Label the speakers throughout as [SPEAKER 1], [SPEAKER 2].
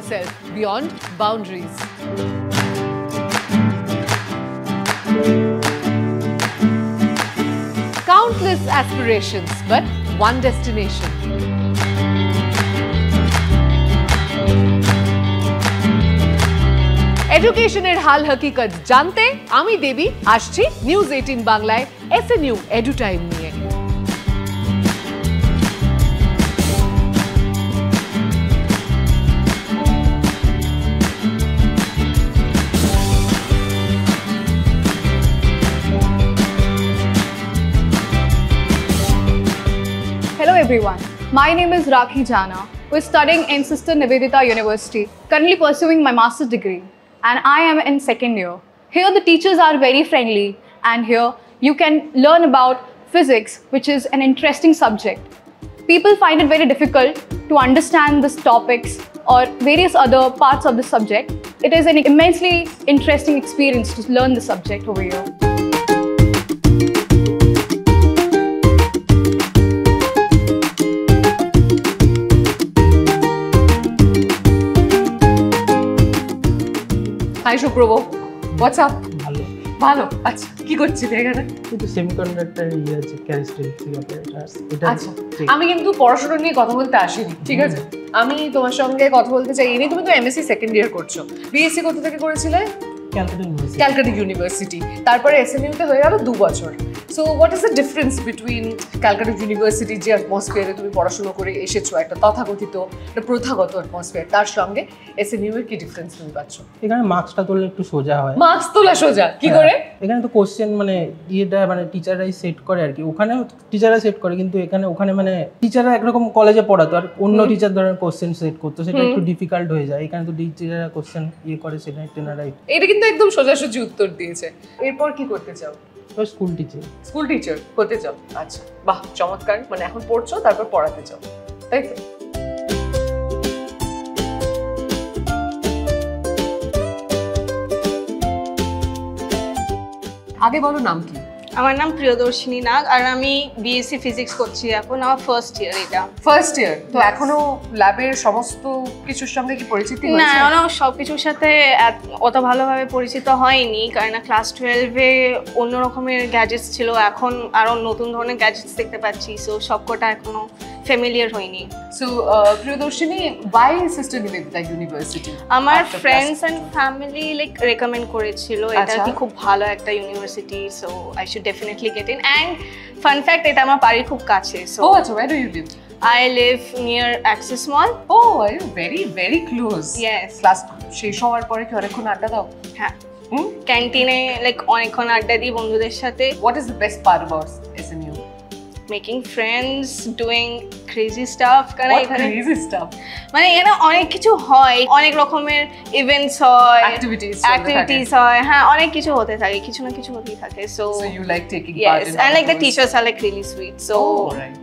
[SPEAKER 1] yourself beyond boundaries. Countless aspirations, but one destination. এডুকেশনের হাল হকিকত জানতে আমি দেবী আসছি নিউজ 18 বাংলায় SNU এডু টাইম নিয়ে।
[SPEAKER 2] Hello everyone, my name is Rakhi Jana, who is studying in Sister Nivedita University, currently pursuing my master's degree, and I am in second year. Here the teachers are very friendly, and here you can learn about physics, which is an interesting subject. People find it very difficult to understand these topics or various other parts of the subject. It is an immensely interesting experience to learn the subject over here.
[SPEAKER 1] Hi Suprabh, what's up?
[SPEAKER 3] ভালো
[SPEAKER 1] ভালো। আচ্ছা, কি করছিস এখানে?
[SPEAKER 3] কিন্তু semiconductor ইয়ে আছে chemistry থেকে এটা।
[SPEAKER 1] আচ্ছা, আমি কিন্তু পড়াশোনা নিয়ে কথা বলতে আসিনি, ঠিক আছে? আমি তোমার সঙ্গে কথা বলতে চাই এনে তুমি তো এমএসসি সেকেন্ড ইয়ার করছো, বিএসসি কোথা থেকে করেছিলে? ক্যালকাটা ইউনিভার্সিটি। তারপরে SNU তে হয়ে গেল 2 বছর। So what is the difference between Calcutta university যে অ্যাটমসফিয়ারে তুমি পড়াশোনা করে এসেছো, একটা তথাকথিত একটা প্রথাগত অ্যাটমসফিয়ার, তার সঙ্গে SNU এর কি ডিফারেন্স তুমি পাচ্ছ?
[SPEAKER 3] এখানে মার্কসটা তুললে একটু সোজা হয়।
[SPEAKER 1] মার্কস তোলা সোজা কি করে?
[SPEAKER 3] এখানে তো কোশ্চেন মানে ইয়েটা মানে টিচাররাই সেট করে আর কি। ওখানেও টিচাররা সেট করে, কিন্তু ওখানে মানে টিচাররা একরকম কলেজে পড়াতো আর অন্য টিচার ধরেন কোশ্চেন সেট করতো, সেটা একটু ডিফিকাল্ট হয়ে যায়। এখানে তো টিচাররা কোশ্চেন ইয়ে করে, সেটা টেনারাই।
[SPEAKER 1] এটা কিন্তু একদম সোজাসুজি উত্তর দিয়েছে। এরপর কি করতে চাও?
[SPEAKER 3] স্কুল টিচার
[SPEAKER 1] হতে চাও? আচ্ছা, বাহ, চমৎকার। মানে এখন পড়ছো, তারপর পড়াতে চাও, তাই তো? আগে বলো নাম কি?
[SPEAKER 4] আমার নাম প্রিয়দর্শিনী নাগ, আর আমি বিএসসি ফিজিক্স করছি এখন, আমার ফার্স্ট ইয়ার। এটা
[SPEAKER 1] ফার্স্ট ইয়ার তো এখনো ল্যাবের সমস্ত কিছুর সঙ্গে কি পরিচিতি হয়েছে?
[SPEAKER 4] না, এখনো সবকিছুর সাথে অত ভালোভাবে পরিচিত হয়নি, কারণ ক্লাস 12-এ অন্য রকমের গ্যাজেটস ছিল, এখন আরো নতুন ধরনের গ্যাজেটস দেখতে পাচ্ছি, সো সবকটা এখনো ফ্যামিলিয়ার হয়নি।
[SPEAKER 1] So Priyadarshini, why Sister Nivedita University?
[SPEAKER 4] আমার friends and family like recommend করেছিল এটা কি খুব ভালো একটা university, so I should definitely get in. And fun fact, এটা আমার বাড়ির খুব কাছে। সো
[SPEAKER 1] আচ্ছা, where do you live?
[SPEAKER 4] I live near Axis Mall.
[SPEAKER 1] Oh, are you very close?
[SPEAKER 4] Yes.
[SPEAKER 1] Class শেষ হওয়ার পরে কি অনেকক্ষণ আড্ডা দাও?
[SPEAKER 4] হ্যাঁ, ক্যান্টিনে লাইক অনেকক্ষণ আড্ডা দিই বন্ধুদের সাথে।
[SPEAKER 1] What is the best part about SNU?
[SPEAKER 4] Making friends, doing crazy stuff.
[SPEAKER 1] What crazy stuff?
[SPEAKER 4] মানে এখানে অনেক কিছু হয়, অনেক রকমের ইভেন্টস হয়, অ্যাক্টিভিটিস হয়, হ্যাঁ অনেক কিছু হতে থাকে, কিছু না কিছু হতেই থাকে। So
[SPEAKER 1] you like taking part in?
[SPEAKER 4] Yes, and like the teachers are like really sweet. So
[SPEAKER 1] right.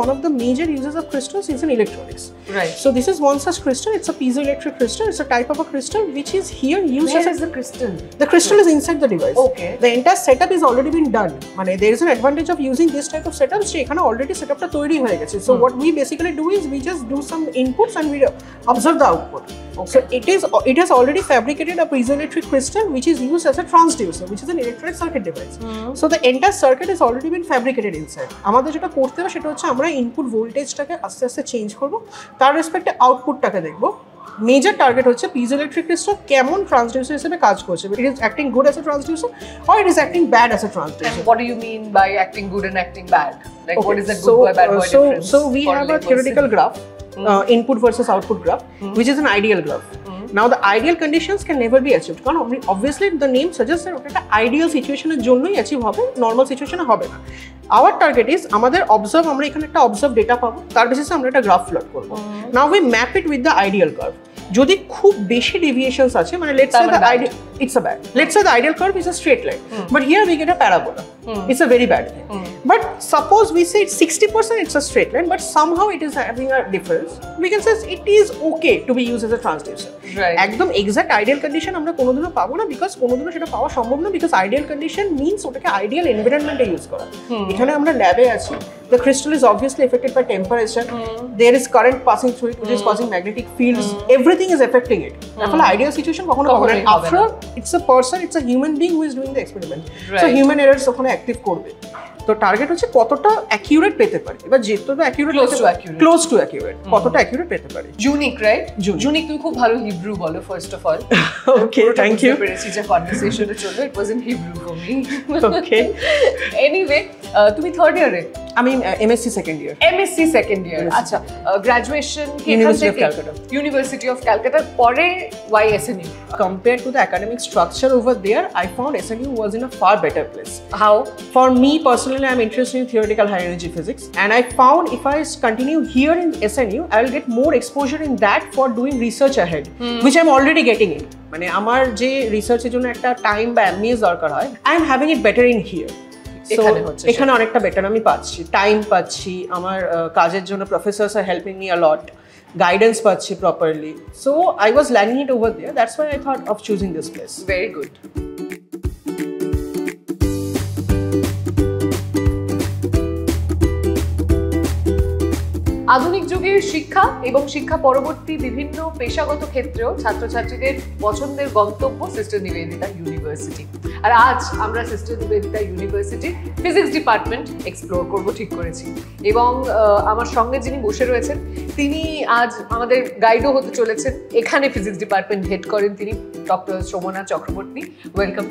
[SPEAKER 5] One of the major uses of crystals is in electronics.
[SPEAKER 1] Right.
[SPEAKER 5] So this is one such crystal. It's a piezoelectric crystal. It's a type of a crystal which is here used
[SPEAKER 1] Where
[SPEAKER 5] as
[SPEAKER 1] is the crystal?
[SPEAKER 5] The crystal is inside the device.
[SPEAKER 1] Okay.
[SPEAKER 5] The entire setup is already been done. Mane there is an advantage of using this type of setup. So ekhane already setup ta toiri hoye geche. So what we basically do is we just do some inputs and we observe the output. Okay. So it has already fabricated a piezoelectric crystal which is used as a transducer, which is an electronic circuit device. So the entire circuit has already been fabricated inside. Amader jeta korte hobe seta hocche amra input voltage-টাকে আস্তে আস্তে change করব, তার রেসপেক্টে আউটপুটটাকে দেখব। Major target হচ্ছে piezoelectric crystal কেমন transducer হিসেবে কাজ করছে। It is acting good as a transducer or it is acting bad as a transducer.
[SPEAKER 1] And what do you mean by acting good and acting bad? Like what is the good boy bad boy difference?
[SPEAKER 5] So we have a theoretical graph, input versus output graph, which is an ideal graph. Now the ideal conditions can never be achieved, কারণ obviously the name suggests that ওটা ideal situation এর জন্যই achieve হবে, normal সিচুয়েশনে হবে না। Our target is আমাদের observe, আমরা এখানে একটা অবজার্ভ ডেটা পাবো, তার বেসিসে আমরা একটা গ্রাফ প্লট করব। Now we map it with the ideal curve. যদি খুব বেশি ডেভিয়েশনস আছে, মানে let's say it's a bad. Let's say the ideal curve is a straight line, but here we get a parabola. It's a very bad thing. But suppose we say it's 60% it's a straight line, but somehow it is having a difference. We can say it is okay to be used as a transducer.
[SPEAKER 1] Right.
[SPEAKER 5] একদম exact ideal condition আমরা কোনোদিনও পাবো না, because কোনোদিনও সেটা পাওয়া সম্ভব না, বিকজ ideal condition means ওটাকে ideal environment এ ইউজ করা। এখানে আমরা ল্যাবে আছি, the crystal is obviously affected by temperature, there is current passing through it which is causing magnetic fields, everything is affecting it. তাহলে ideal situation কখনো পাবো না। After all, it's a person, it's a human being who is doing the experiment, so human errors ওখানে active করবে। তো target হচ্ছে কতটা accurate পেতে পারি, এবার যেহেতু অ্যাকিউরেট ক্লোজ টু অ্যাকিউরেট, কতটা অ্যাকিউরেট পেতে পারি।
[SPEAKER 1] Unique, right? ইউনিক। তুমি খুব ভালো হিব্রু বলো, first of all.
[SPEAKER 5] Okay, thank you.
[SPEAKER 1] পেরেছি যে কনভারসেশনে চলবে, it was in Hebrew for me.
[SPEAKER 5] Okay,
[SPEAKER 1] anyway, তুমি থার্ড ইয়ারে?
[SPEAKER 5] আমি MSc second year.
[SPEAKER 1] MSc second year, আচ্ছা। Graduation
[SPEAKER 5] University of Calcutta.
[SPEAKER 1] University of Calcutta, পরে why SNU?
[SPEAKER 5] Compared to the academic structure over there, I found SNU was in a far better place.
[SPEAKER 1] How?
[SPEAKER 5] For me personally, I'm interested in theoretical high energy physics, and I found if I continue here in SNU, I will get more exposure in that for doing research ahead, which I'm already getting in. মানে আমার যে রিসার্চের জন্য একটা time বা ambience দরকার হয়, I am having it better in here. এখানে অনেকটা বেটার আমি পাচ্ছি, টাইম পাচ্ছি, আমার কাজের জন্য professors are helping me a lot, guidance পাচ্ছি properly, so I was lagging it over there. That's why I thought of choosing this place.
[SPEAKER 1] Very good. আধুনিক যুগের শিক্ষা এবং শিক্ষা পরবর্তী বিভিন্ন পেশাগত ক্ষেত্রেও ছাত্রছাত্রীদের পছন্দের গন্তব্য সিস্টার নিবেদিতা ইউনিভার্সিটি। আর আজ আমরা sister Nivedita university physics department explore করব ঠিক করেছি, এবং আমার সঙ্গে যিনি বসে রয়েছেন তিনি আজ আমাদের গাইডও হতে চলেছেন। এখানে ফিজিক্স ডিপার্টমেন্ট হেড করেন তিনি, doctor Somna Chakraborty. Welcome.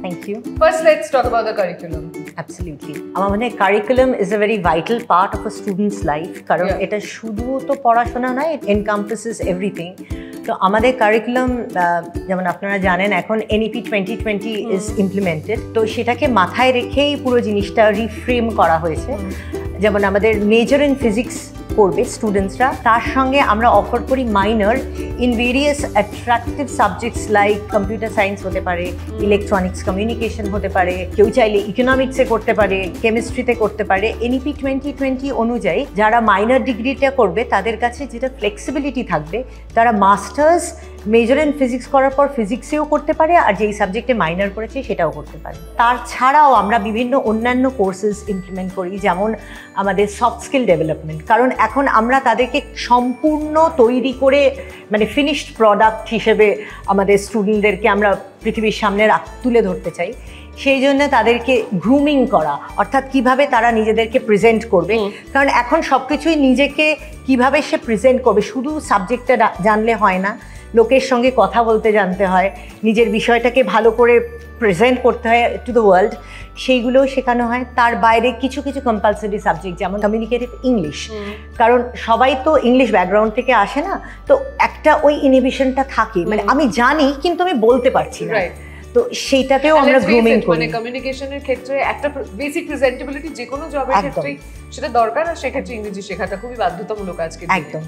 [SPEAKER 6] Thank you.
[SPEAKER 1] First, let's talk about the curriculum.
[SPEAKER 6] Absolutely. আমার মনে হয় curriculum is a very vital part of a student's life, কারণ এটা শুধু তো পড়াশোনা নয়, it encompasses everything. তো আমাদের কারিকুলাম যেমন আপনারা জানেন এখন NEP 2020 is implemented, তো সেটাকে মাথায় রেখেই পুরো জিনিসটা রিফ্রেম করা হয়েছে। যেমন আমাদের মেজর ইন ফিজিক্স করবে স্টুডেন্টসরা, তার সঙ্গে আমরা অফার করি minor in various attractive subjects like computer science হতে পারে, ইলেকট্রনিক্স কমিউনিকেশন হতে পারে, কেউ চাইলে ইকোনমিক্সে করতে পারে, কেমিস্ট্রিতে করতে পারে। NEP 2020 অনুযায়ী যারা মাইনর ডিগ্রিটা করবে তাদের কাছে যেটা ফ্লেক্সিবিলিটি থাকবে, তারা মাস্টার্স মেজর ইন ফিজিক্স করার পর ফিজিক্সেও করতে পারে, আর যেই সাবজেক্টে মাইনর করেছে সেটাও করতে পারে। তার ছাড়াও আমরা বিভিন্ন অন্যান্য কোর্সেস ইমপ্লিমেন্ট করি, যেমন আমাদের সফট স্কিল ডেভেলপমেন্ট, কারণ এখন আমরা তাদেরকে সম্পূর্ণ তৈরি করে মানে ফিনিশড প্রোডাক্ট হিসেবে আমাদের স্টুডেন্টদেরকে আমরা পৃথিবীর সামনে তুলে ধরতে চাই। সেই জন্য তাদেরকে গ্রুমিং করা, অর্থাৎ কিভাবে তারা নিজেদেরকে প্রেজেন্ট করবে, কারণ এখন সব কিছুই নিজেকে কিভাবে সে প্রেজেন্ট করবে শুধু সাবজেক্টটা জানলে হয় না, লোকের সঙ্গে কথা বলতে জানতে হয়, নিজের বিষয়টাকে ভালো করে প্রেজেন্ট করতে হয় টু দ্য ওয়ার্ল্ড, সেইগুলোও শেখানো হয়। তার বাইরে কিছু কিছু কম্পালসারি সাবজেক্ট যেমন কমিউনিকেটিভ ইংলিশ, কারণ সবাই তো ইংলিশ ব্যাকগ্রাউন্ড থেকে আসে না, তো একটা ওই ইনহিবিশনটা থাকে, মানে আমি জানি কিন্তু আমি বলতে পারছি না, তো সেইটাতেও আমরা গ্রুমিং করি।
[SPEAKER 1] মানে কমিউনিকেশনের ক্ষেত্রে একটা বেসিক প্রেজেন্টেবিলিটি যে কোনো জবের ক্ষেত্রে সেটা দরকার, আর সেক্ষেত্রে ইংরেজি শেখাটা খুবই বাধ্যতামূলক আজকে।
[SPEAKER 6] একদম।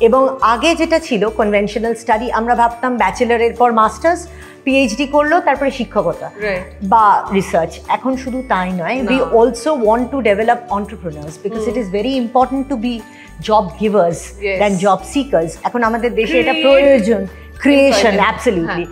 [SPEAKER 6] এবং আগে যেটা ছিল কনভেনশনাল স্টাডি, আমরা ভাবতাম ব্যাচেলারের পর মাস্টার্স, PhD করলো তারপরে শিক্ষকতা বা রিসার্চ। এখন শুধু তাই নয়, we also want to develop entrepreneurs because it is very important to be job givers than job seekers. এখন আমাদের দেশে এটা প্রয়োজন, ক্রিয়েশন, অ্যাবসলিউটলি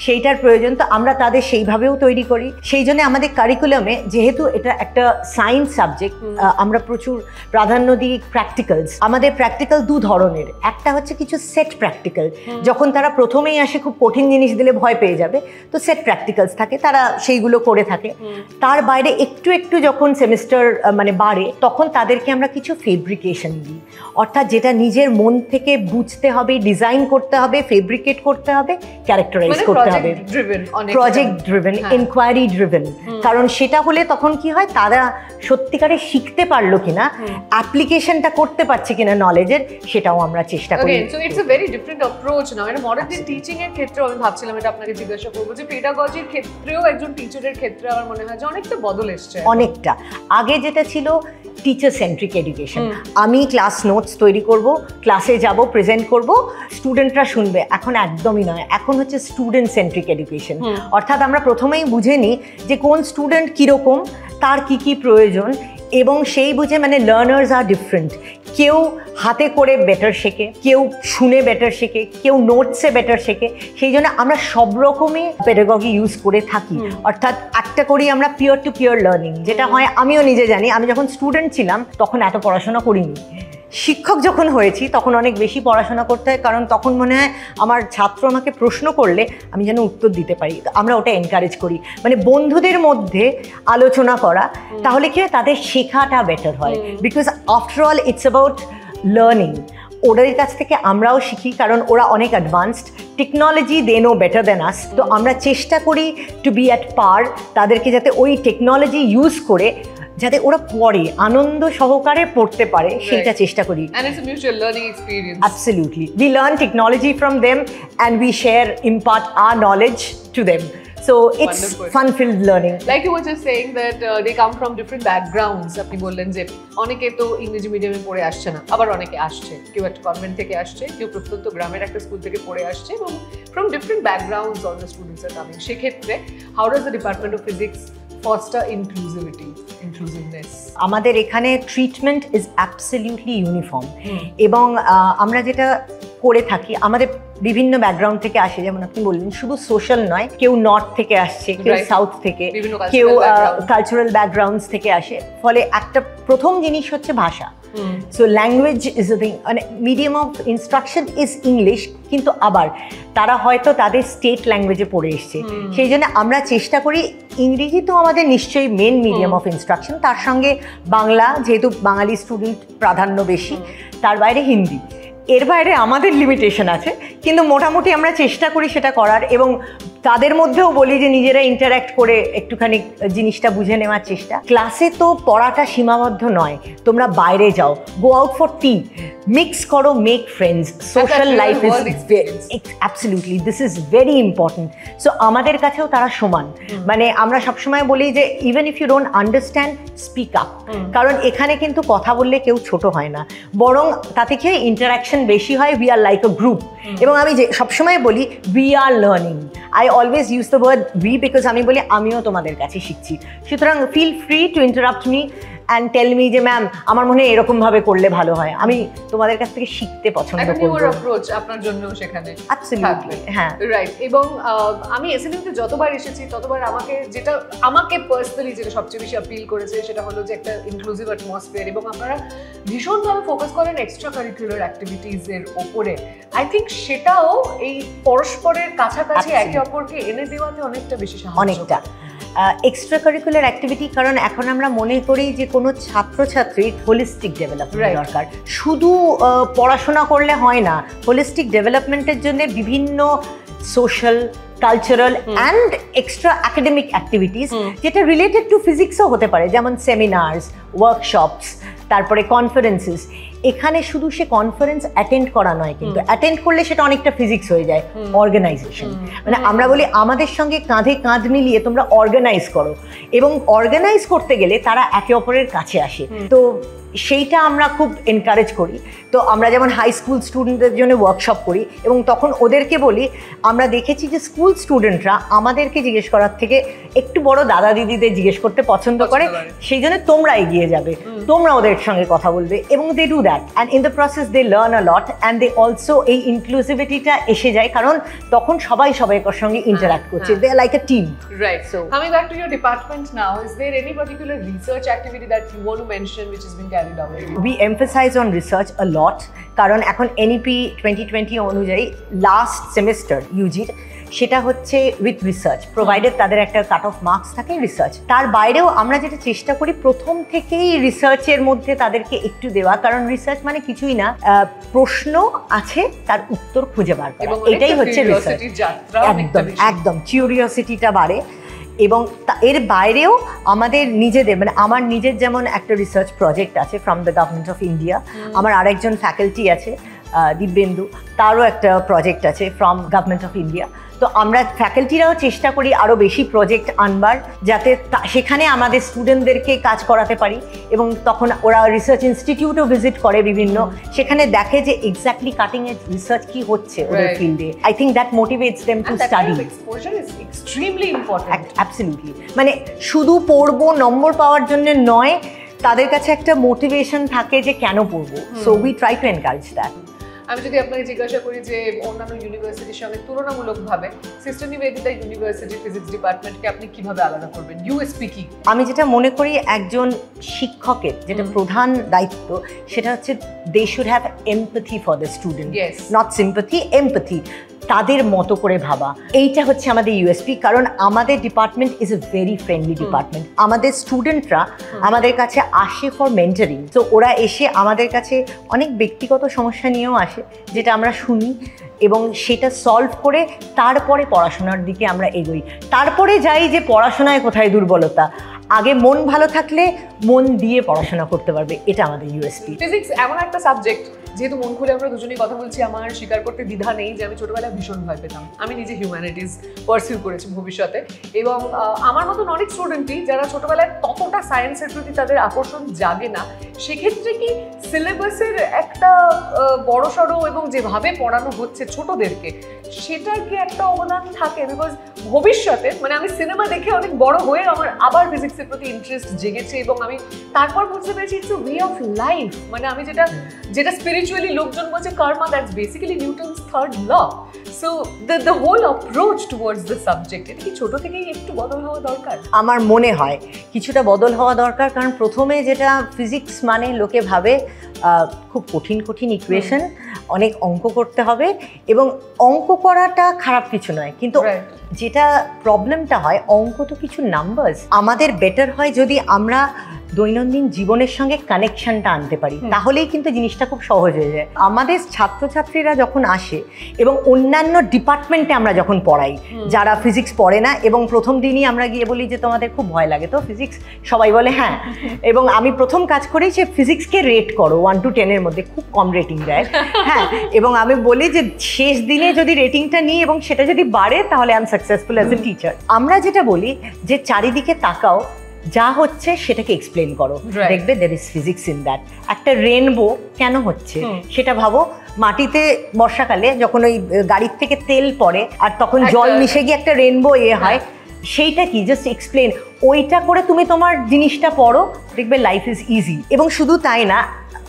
[SPEAKER 6] সেইটার প্রয়োজন, তো আমরা তাদের সেইভাবেও তৈরি করি। সেই জন্য আমাদের কারিকুলামে যেহেতু এটা একটা সায়েন্স সাবজেক্ট, আমরা প্রচুর প্রাধান্য দিই প্র্যাকটিক্যালস। আমাদের প্র্যাকটিক্যাল দু ধরনের, একটা হচ্ছে কিছু সেট প্র্যাকটিক্যাল, যখন তারা প্রথমেই আসে খুব কঠিন জিনিস দিলে ভয় পেয়ে যাবে, তো সেট প্র্যাকটিক্যালস থাকে, তারা সেইগুলো করে থাকে। তার বাইরে একটু একটু যখন সেমিস্টার মানে বাড়ে, তখন তাদেরকে আমরা কিছু ফেব্রিকেশন দিই, অর্থাৎ যেটা নিজের মন থেকে বুঝতে হবে, ডিজাইন করতে হবে, ফেব্রিকেট করতে হবে, ক্যারেক্টারাইজ করতে হবে, প্রজেক্ট ড্রিভেন, ইনকোয়ারি ড্রিভেন। কারণ সেটা হলে তখন কি হয়, তারা সত্যিকারে শিখতে পারলো কিনা, অ্যাপ্লিকেশনটা করতে পারছে কিনা নলেজের, সেটাও আমরা চেষ্টা করি।
[SPEAKER 1] So it's a very different approach now. এটা মডার্ন ডে টিচিং এর ক্ষেত্রে আমি ভাবছিলাম এটা আপনাকে জিজ্ঞাসা করবো, যে পেডাগজির ক্ষেত্রেও একজন টিচারের ক্ষেত্রে আমার মনে হয় যে অনেকটা বদল এসছে।
[SPEAKER 6] অনেকটা। আগে যেটা ছিল টিচার সেন্ট্রিক এডুকেশন, আমি ক্লাস নোটস তৈরি করব, ক্লাসে যাব, প্রেজেন্ট করব, স্টুডেন্টরা শুনবে। এখন একদমই নয়, এখন হচ্ছে স্টুডেন্ট সেন্ট্রিক এডুকেশন, অর্থাৎ আমরা প্রথমেই বুঝে নিই যে কোন স্টুডেন্ট কীরকম, তার কি কি প্রয়োজন, এবং সেই বুঝে মানে লার্নার্স আর ডিফারেন্ট। কেউ হাতে করে বেটার শেখে, কেউ শুনে বেটার শেখে, কেউ নোটসে বেটার শেখে। সেই জন্য আমরা সব রকমই পেডাগজি ইউজ করে থাকি, অর্থাৎ একটা করি আমরা পিয়ার টু পিয়ার লার্নিং, যেটা হয় আমিও নিজে জানি। আমি যখন স্টুডেন্ট ছিলাম তখন এত পড়াশোনা করিনি, শিক্ষক যখন হয়েছি তখন অনেক বেশি পড়াশোনা করতে হয়, কারণ তখন মনে হয় আমার ছাত্র আমাকে প্রশ্ন করলে আমি যেন উত্তর দিতে পারি। আমরা ওটা এনকারেজ করি, মানে বন্ধুদের মধ্যে আলোচনা করা, তাহলে কি হয় তাদের শেখাটা বেটার হয়। Because after all it's about learning. ওদের কাছ থেকে আমরাও শিখি, কারণ ওরা অনেক advanced, technology they know better than us. তো আমরা চেষ্টা করি টু বি অ্যাট পার, তাদেরকে যাতে ওই টেকনোলজি ইউজ করে যাতে ওরা পড়ে, আনন্দ সহকারে পড়তে পারে, সেইটা চেষ্টা করি।
[SPEAKER 1] And it's a mutual learning experience.
[SPEAKER 6] Absolutely. We learn technology from them and we impart our knowledge to them. So it's
[SPEAKER 1] Wonderful.
[SPEAKER 6] fun-filled learning.
[SPEAKER 1] Like you were just saying that they come from different backgrounds. আপনি বললেন যে অনেকে তো ইংরেজি মিডিয়ামে পড়ে আসছে না, আবার অনেকে আসছে, কেউ একটা কনভেন্ট থেকে আসছে, কেউ প্রত্যন্ত গ্রামের একটা স্কুল থেকে পড়ে আসছে, এবং from different backgrounds all the students are coming. সেক্ষেত্রে how does the Department of Physics foster inclusiveness?
[SPEAKER 6] আমাদের এখানে ট্রিটমেন্ট ইজ অ্যাবসলিউটলি ইউনিফর্ম, এবং আমরা যেটা করে থাকি, আমাদের বিভিন্ন ব্যাকগ্রাউন্ড থেকে আসে, যেমন আপনি বললেন শুধু সোশ্যাল নয়, কেউ নর্থ থেকে আসছে, কেউ সাউথ থেকে, কেউ কালচারাল ব্যাকগ্রাউন্ডস থেকে আসে। ফলে একটা প্রথম জিনিস হচ্ছে ভাষা। So language is a thing, মানে medium of instruction is English, কিন্তু আবার তারা হয়তো তাদের স্টেট ল্যাঙ্গুয়েজে পড়ে এসছে, সেই জন্য আমরা চেষ্টা করি, ইংরেজি তো আমাদের নিশ্চয়ই মেন মিডিয়াম অফ ইনস্ট্রাকশন, তার সঙ্গে বাংলা, যেহেতু বাঙালি স্টুডেন্ট প্রাধান্য বেশি, তার বাইরে হিন্দি। এর বাইরে আমাদের লিমিটেশন আছে, কিন্তু মোটামুটি আমরা চেষ্টা করি সেটা করার, এবং তাদের মধ্যেও বলি যে নিজেরা ইন্টারঅ্যাক্ট করে একটুখানি জিনিসটা বুঝে নেওয়ার চেষ্টা। ক্লাসে তো পড়াটা সীমাবদ্ধ নয়, তোমরা বাইরে যাও, go out for tea, mix করো, make friends, social life is absolutely, this is very important. So আমাদের কাছেও তারা সমান, মানে আমরা সবসময় বলি যে even if you don't understand, speak up, কারণ এখানে কিন্তু কথা বললে কেউ ছোট হয় না, বরং তাতে কি হয় ইন্টারাকশন বেশি হয়, we are like a group. এবং আমি যে সবসময় বলি we are learning, I always use the word we, because আমি বলি আমিও তোমাদের কাছে শিখছি। সুতরাং feel free to interrupt me and tell me যে ম্যাম আমার মনে হয় এরকমভাবে করলে ভালো হয়, আমি তোমাদের কাছ থেকে শিখতে পছন্দ করব।
[SPEAKER 1] অ্যাপ্রোচ আপনার জন্য সেখানে
[SPEAKER 6] অ্যাবসলিউটলি, হ্যাঁ,
[SPEAKER 1] রাইট। এবং আমি এসএনইউতে যতবার এসেছি ততবার আমাকে পার্সোনালি যেটা সবচেয়ে বেশি আপিল করেছে সেটা হলো যে একটা ইনক্লুসিভ অ্যাটমসফিয়ার, এবং আপনারা ভীষণভাবে ফোকাস করেন এক্সট্রা কারিকুলার অ্যাক্টিভিটিস এর ওপরে। আই থিঙ্ক সেটাও এই পরস্পরের কাছাকাছি একে অপরকে এনে দেওয়াতে অনেকটা বেশি সাহায্য,
[SPEAKER 6] অনেকটা এক্সট্রা কারিকুলার অ্যাক্টিভিটি। কারণ এখন আমরা মনে করি যে কোনো ছাত্রছাত্রীর হোলিস্টিক ডেভেলপমেন্ট দরকার, শুধু পড়াশোনা করলে হয় না। হোলিস্টিক ডেভেলপমেন্টের জন্য বিভিন্ন social, cultural and extra academic activities, যেটা রিলেটেড টু ফিজিক্সও হতে পারে, যেমন সেমিনার্স, ওয়ার্কশপস, তারপরে কনফারেন্সেস। এখানে শুধু সে কনফারেন্স অ্যাটেন্ড করা নয়, কিন্তু অ্যাটেন্ড করলে সেটা অনেকটা ফিজিক্স হয়ে যায়, অর্গানাইজেশন। মানে আমরা বলি আমাদের সঙ্গে কাঁধে কাঁধ মিলিয়ে তোমরা অর্গানাইজ করো, এবং অর্গানাইজ করতে গেলে তারা একে অপরের কাছে আসে। তো সেইটা আমরা খুব এনকারেজ করি। তো আমরা যেমন হাই স্কুল স্টুডেন্টদের জন্য ওয়ার্কশপ করি, এবং তখন ওদেরকে বলি, আমরা দেখেছি যে স্কুল স্টুডেন্টরা আমাদেরকে জিজ্ঞেস করার থেকে একটু বড় দাদা দিদিদের জিজ্ঞেস করতে পছন্দ করে, সেই জন্য তোমরা এগিয়ে যাবে, তোমরা ওদের সঙ্গে কথা বলবে, এবং they do that, and in the process they learn a lot, and they also এই ইনক্লুসিভিটিটা এসে যায়, কারণ তখন সবাই সবাইকার সঙ্গে ইন্টারাক্ট করছে, they are like a team.
[SPEAKER 1] Right. So, coming back to your department now, is there any particular research activity that you want to mention which has been carried out?
[SPEAKER 6] We emphasize on research a lot, কারণ এখন NEP 2020 অনুযায়ী last semester ইউজির সেটা হচ্ছে with research, provided তাদের একটা cut off marks থাকে research. তার বাইরেও আমরা যেটা চেষ্টা করি প্রথম থেকেই রিসার্চের মধ্যে তাদেরকে একটু দেওয়া, কারণ রিসার্চ মানে কিছুই না, প্রশ্ন আছে তার উত্তর খুঁজে বার করা, এটাই হচ্ছে রিসার্চ। একদম একদম কিউরিওসিটিটা বাড়ে। এবং এর বাইরেও আমাদের নিজেদের, মানে আমার নিজের যেমন একটা রিসার্চ প্রজেক্ট আছে from the government of India, আমার আরেকজন ফ্যাকাল্টি আছে দিব্যেন্দু, তারও একটা প্রজেক্ট আছে ফ্রম গভর্নমেন্ট অফ ইন্ডিয়া। তো আমরা ফ্যাকাল্টিরাও চেষ্টা করি আরও বেশি প্রজেক্ট আনবার, যাতে সেখানে আমাদের স্টুডেন্টদেরকে কাজ করাতে পারি, এবং তখন ওরা রিসার্চ ইনস্টিটিউটও ভিজিট করে বিভিন্ন, সেখানে দেখে যে এক্স্যাক্টলি কাটিং এজ রিসার্চ কি হচ্ছে ওদের ফিল্ডে। I think that motivates them to study.
[SPEAKER 1] Exposure is extremely important.
[SPEAKER 6] Absolutely, মানে শুধু পড়বো নম্বর পাওয়ার জন্য নয়, তাদের কাছে একটা মোটিভেশন থাকে যে কেন পড়বো। So we try to encourage that.
[SPEAKER 1] আমি যদি আপনাকে জিজ্ঞাসা করি যে অন্যান্য ইউনিভার্সিটির সঙ্গে তুলনামূলকভাবে সিস্টার নিবেদিতা ইউনিভার্সিটির ফিজিক্স ডিপার্টমেন্টকে আপনি কিভাবে আলাদা করবেন? ইউএসপি কি?
[SPEAKER 6] আমি যেটা মনে করি একজন শিক্ষকের যেটা প্রধান দায়িত্ব, সেটা হচ্ছে they should have empathy for the student, not sympathy, empathy, তাদের মতো করে ভাবা। এইটা হচ্ছে আমাদের ইউএসপি, কারণ আমাদের department is a very friendly department. আমাদের স্টুডেন্টরা আমাদের কাছে আসে ফর মেন্টরিং, তো ওরা এসে আমাদের কাছে অনেক ব্যক্তিগত সমস্যা নিয়েও আসে, যেটা আমরা শুনি এবং সেটা সলভ করে তারপরে পড়াশোনার দিকে আমরা এগোই। তারপরে যাই যে পড়াশোনায় কোথায় দুর্বলতা, আগে মন ভালো থাকলে মন দিয়ে পড়াশোনা করতে পারবে, এটা আমাদের ইউএসপি।
[SPEAKER 1] ফিজিক্স এমন একটা সাবজেক্ট, যেহেতু মন খুলে আমরা দুজনেই কথা বলছি, আমার স্বীকার করতে দ্বিধা নেই যে আমি ছোটবেলায় ভীষণ ভয় পেতাম। আমি নিজে হিউম্যানিটিস পারসিউ করেছি ভবিষ্যতে, এবং আমার মতন অনেক স্টুডেন্টই যারা ছোটবেলায় ততটা সায়েন্সের প্রতি তাদের আকর্ষণ জাগে না, সেক্ষেত্রে কি সিলেবাসের একটা বড়সড় এবং যেভাবে পড়ানো হচ্ছে ছোটদেরকে, সেটার কি একটা অবদান থাকে? বিকজ ভবিষ্যতে মানে আমি সিনেমা দেখে অনেক বড় হয়ে আমার আবার ফিজিক্সের প্রতি ইন্টারেস্ট জেগেছে, এবং আমি তারপর বুঝতে পেরেছি it's a way of life. মানে আমি যেটা স্পিরিচুয়ালি লোকজন বলছে karma, that's basically Newton's third law. So the whole approach towards the subject, এটা কি ছোট থেকেই একটু বদল হওয়া দরকার?
[SPEAKER 6] আমার মনে হয় কিছুটা বদল হওয়া দরকার, কারণ প্রথমে যেটা ফিজিক্স মানে লোকে ভাবে খুব কঠিন কঠিন ইকুয়েশন, অনেক অঙ্ক করতে হবে, এবং অঙ্ক করাটা খারাপ কিছু নয়, কিন্তু যেটা প্রবলেমটা হয়, অঙ্ক তো কিছু নাম্বারস। আমাদের বেটার হয় যদি আমরা দৈনন্দিন জীবনের সঙ্গে কানেকশনটা আনতে পারি, তাহলেই কিন্তু জিনিসটা খুব সহজ হয়ে যায়। আমাদের ছাত্রছাত্রীরা যখন আসে এবং অন্যান্য ডিপার্টমেন্টে আমরা যখন পড়াই, যারা ফিজিক্স পড়ে না, এবং প্রথম দিনই আমরা গিয়ে বলি যে তোমাদের খুব ভয় লাগে তো ফিজিক্স, সবাই বলে হ্যাঁ, এবং আমি প্রথম কাজ করি যে ফিজিক্সকে রেট করো 1 to 10 এর মধ্যে, খুব কম রেটিং দেয়, হ্যাঁ, এবং আমি বলি যে শেষ দিনে যদি রেটিংটা নিই এবং সেটা যদি বাড়ে তাহলে I am successful as a teacher. আমরা যেটা বলি যে চারিদিকে তাকাও, যা হচ্ছে সেটাকে এক্সপ্লেন করো, দেখবে there is physics in that. একটা রেনবো কেন হচ্ছে সেটা ভাবো, মাটিতে বর্ষাকালে যখন ওই গাড়ির থেকে তেল পড়ে আর তখন জল মিশে গিয়ে একটা রেনবো হয়, সেইটা কি, জাস্ট এক্সপ্লেন। ওইটা করে তুমি তোমার জিনিসটা পড়ো, দেখবে লাইফ ইজ ইজি। এবং শুধু তাই না,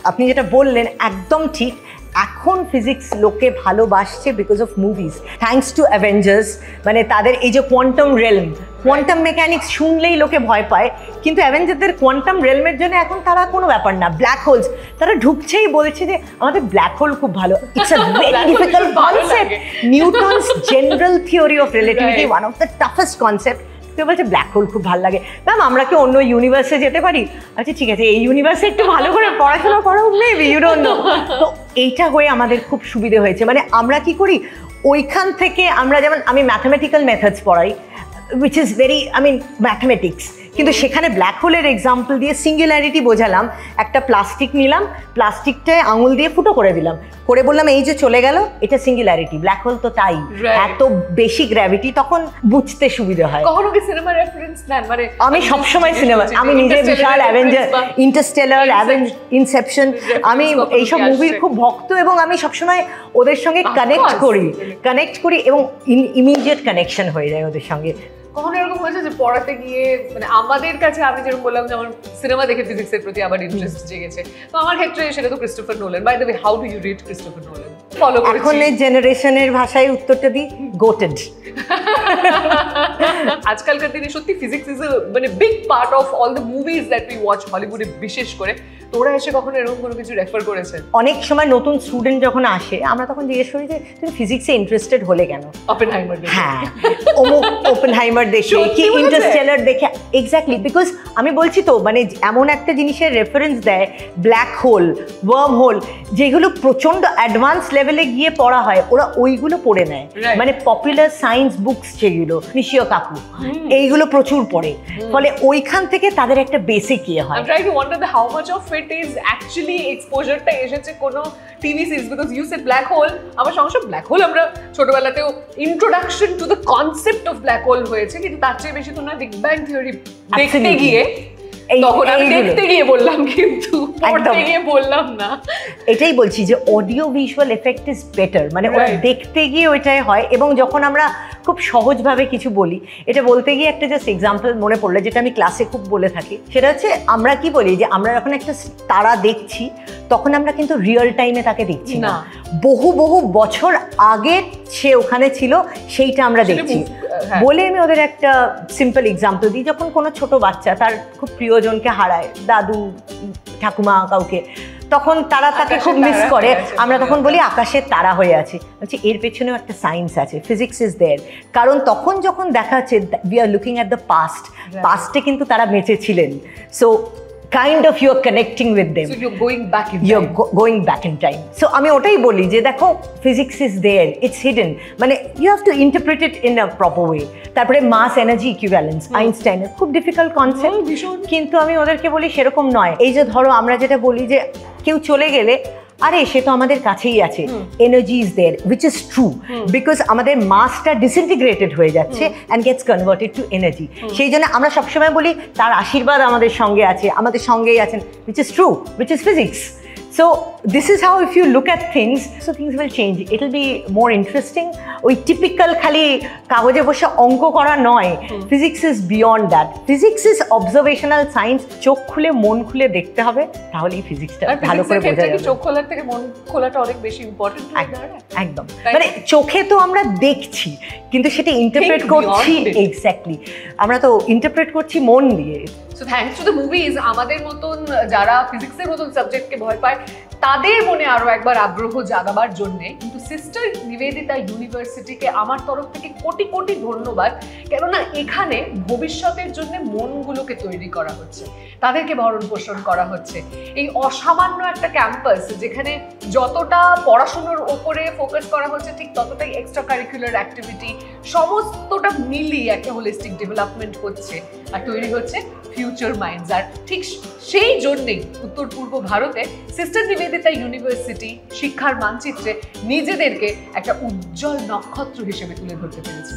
[SPEAKER 6] আপনি যেটা বললেন একদম ঠিক, এখন ফিজিক্স লোকে ভালোবাসছে because of movies, thanks to Avengers. মানে তাদের এই যে কোয়ান্টাম রেলম, কোয়ান্টাম মেকানিক্স শুনলেই লোকে ভয় পায়, কিন্তু অ্যাভেঞ্জারদের কোয়ান্টাম রেলমের জন্য এখন তারা কোনো ব্যাপার না। ব্ল্যাক হোলস, তারা ঢুকছেই বলছে যে আমাদের ব্ল্যাক হোল খুব ভালো। It's a very difficult concept. Newton's general theory of relativity, one of the toughest concept. কেউ বলছে ব্ল্যাক হোল খুব ভালো লাগে, ম্যাম আমরা কি অন্য ইউনিভার্সে যেতে পারি? আচ্ছা ঠিক আছে, এই ইউনিভার্সে একটু ভালো করে পড়াশোনা করো, মেবি ইউ ডোন্ট নো। তো এইটা হয়ে আমাদের খুব সুবিধে হয়েছে। মানে আমরা কি করি, ওইখান থেকে আমরা, যেমন আমি ম্যাথামেটিক্যাল মেথডস পড়াই, which is very, I mean mathematics, কিন্তু সেখানে ব্ল্যাক হোলের এক্সাম্পল দিয়ে সিঙ্গুলারিটি বোঝালাম। একটা প্লাস্টিক নিলাম, প্লাস্টিকটায় আঙুল দিয়ে ফুটো করে দিলাম, করে বললাম এই যে চলে গেল, এটা সিঙ্গুলারিটি। ব্ল্যাক হোল তো তাই, এত বেশি গ্র্যাভিটি, তখন বুঝতে সুবিধা হয়।
[SPEAKER 1] কখনো কি সিনেমা রেফারেন্স নেন? মানে
[SPEAKER 6] আমি সবসময় সিনেমা, আমি নিজে বিশাল অ্যাভেঞ্জার, ইন্টারস্টেলার, ইনসেপশন, আমি এইসব মুভির খুব ভক্ত, এবং আমি সবসময় ওদের সঙ্গে কানেক্ট করি এবং ইমিডিয়েট কানেকশন হয়ে যায় ওদের সঙ্গে।
[SPEAKER 1] কখনো এরকম হয়েছে যে পড়াতে গিয়ে, মানে আমাদের কাছে, আমি যেরকম বললাম যে আমার সিনেমা দেখে ফিজিক্সের প্রতি আবার ইন্টারেস্ট জেগেছে, তো আমার ক্ষেত্রে সেটা তো Christopher Nolan. By the way, how do you read Christopher Nolan? Follow করেছি।
[SPEAKER 6] এখনের জেনারেশনের ভাষায় উত্তরটা দিই, গোটেড।
[SPEAKER 1] আজকালকার দিনে সত্যি ফিজিক্স ইজ মানে big part of all the movies that we watch হলিউডে বিশেষ করে। তোরা এসে কখনো এরকম কোনো কিছু রেফার করেছে?
[SPEAKER 6] অনেক সময় নতুন স্টুডেন্ট যখন আসে, আমরা তখন জিজ্ঞেস করি যে তুমি ফিজিক্সে ইন্টারেস্টেড হলে কেন?
[SPEAKER 1] অপেনহাইমার দেখে।
[SPEAKER 6] হ্যাঁ, ওপেনহাইমার দেখে কি ইন্টারস্টেলার দেখে, এক্স্যাক্টলি। বিকজ আমি বলছি তো, মানে এমন একটা জিনিসের রেফারেন্স দেয়, ব্ল্যাক হোল, ওয়ার্ম হোল, যেগুলো প্রচন্ড অ্যাডভান্স লেভেলে গিয়ে পড়া হয়, ওরা ওইগুলো পড়ে নেয়। মানে পপুলার সায়েন্স বুকস যেগুলো, নিশিও কাকু, এইগুলো প্রচুর পড়ে, ফলে ওইখান থেকে তাদের একটা বেসিক ইয়ে হয়।
[SPEAKER 1] I'm trying to wonder how much of it is actually exposure-টা এসেছে কোনো TV series, because you say black hole, আমার সঙ্গে ব্ল্যাক হোল আমরা ছোটবেলাতেও introduction to the concept of black hole হয়েছে, কিন্তু তার চেয়ে বেশি তো না বিগ ব্যাং থিওরি দেখতে গিয়ে তখন আমি দেখতে গিয়ে বললাম, কিন্তু পড়তে গিয়ে বললাম না।
[SPEAKER 6] এটাই বলছি যে audio visual effect is better, মানে ওরা দেখতে গিয়ে ওইটাই হয়। এবং যখন আমরা খুব সহজভাবে কিছু বলি, এটা বলতে গিয়ে একটা জাস্ট এক্সাম্পল মনে পড়লো যেটা আমি ক্লাসে খুব বলে থাকি, সেটা হচ্ছে আমরা কি বলি যে আমরা যখন একটা তারা দেখছি তখন আমরা কিন্তু রিয়েল টাইমে তাকে দেখছি না, বহু বহু বছর আগে সে ওখানে ছিল সেইটা আমরা দেখছি। বলে আমি ওদের একটা সিম্পল এক্সাম্পল দিই, যখন কোনো ছোট বাচ্চা তার খুব প্রিয়জনকে হারায়, দাদু ঠাকুমা কাউকে, তখন তারা তাকে খুব মিস করে, আমরা তখন বলি আকাশের তারা হয়ে আছে। বলছি এর পেছনেও একটা সায়েন্স আছে, ফিজিক্স ইজ দেয়ার। কারণ তখন যখন দেখা যাচ্ছে we are looking at the পাস্টে কিন্তু তারা বেঁচে ছিলেন, so kind of you're connecting with them,
[SPEAKER 1] so you're going back in time.
[SPEAKER 6] You're going back in time. So আমি ওটাই বলি যে দেখো physics is there, it's hidden, মানে you have to interpret it in a proper way. তারপরে মাস energy equivalence, আইনস্টাইনের খুব difficult concept, কিন্তু আমি ওদেরকে বলি সেরকম নয়। এই যে ধরো আমরা যেটা বলি যে কেউ চলে গেলে আরে সে তো আমাদের কাছেই আছে, energy is there, which is true, because আমাদের মাসটা ডিসইন্টিগ্রেটেড হয়ে যাচ্ছে and gets converted to energy. সেই জন্য আমরা সবসময় বলি তার আশীর্বাদ আমাদের সঙ্গে আছে, আমাদের সঙ্গেই আছেন, which is true, which is physics. So this is how if you look at things, so things will change. It will be more interesting. ওই টিপিক্যাল খালি কাগজে বসে অঙ্ক করা নয়, physics is beyond that. Physics is observational science, চোখ খুলে মন খুলে দেখতে হবে, তাহলেই ফিজিক্সটা ভালো করে বোঝা যাবে।
[SPEAKER 1] চোখ খোলার থেকে মন খোলাটা অনেক বেশি ইম্পর্টেন্ট।
[SPEAKER 6] একদম, মানে চোখে তো আমরা দেখছি কিন্তু সেটা ইন্টারপ্রেট করছি, এক্স্যাক্টলি আমরা তো ইন্টারপ্রেট করছি মন দিয়ে।
[SPEAKER 1] So thanks to the movies আমাদের মতন যারা ফিজিক্সের মতন সাবজেক্টকে ভয় পায় তাদের মনে আরো একবার আগ্রহ জাগাবার জন্য কিন্তু সিস্টার নিবেদিতা ইউনিভার্সিটিকে আমার তরফ থেকে কোটি কোটি ধন্যবাদ, কেননা এখানে ভবিষ্যতের জন্য মনগুলোকে তৈরি করা হচ্ছে, তাদেরকে ভরণ পোষণ করা হচ্ছে। এই অসামান্য একটা ক্যাম্পাস যেখানে যতটা পড়াশোনার ওপরে ফোকাস করা হচ্ছে ঠিক ততটাই এক্সট্রা কারিকুলার অ্যাক্টিভিটি সমস্তটা মিলিয়ে একটা হোলিস্টিক ডেভেলপমেন্ট হচ্ছে আর তৈরি হচ্ছে ফিউচার মাইন্ডস। আর ঠিক সেই জন্যেই উত্তর পূর্ব ভারতে সিস্টার নিবেদিতা ইউনিভার্সিটি শিক্ষার মানচিত্রে নিজেদেরকে একটা উজ্জ্বল নক্ষত্র হিসেবে তুলে ধরতে পেরেছে।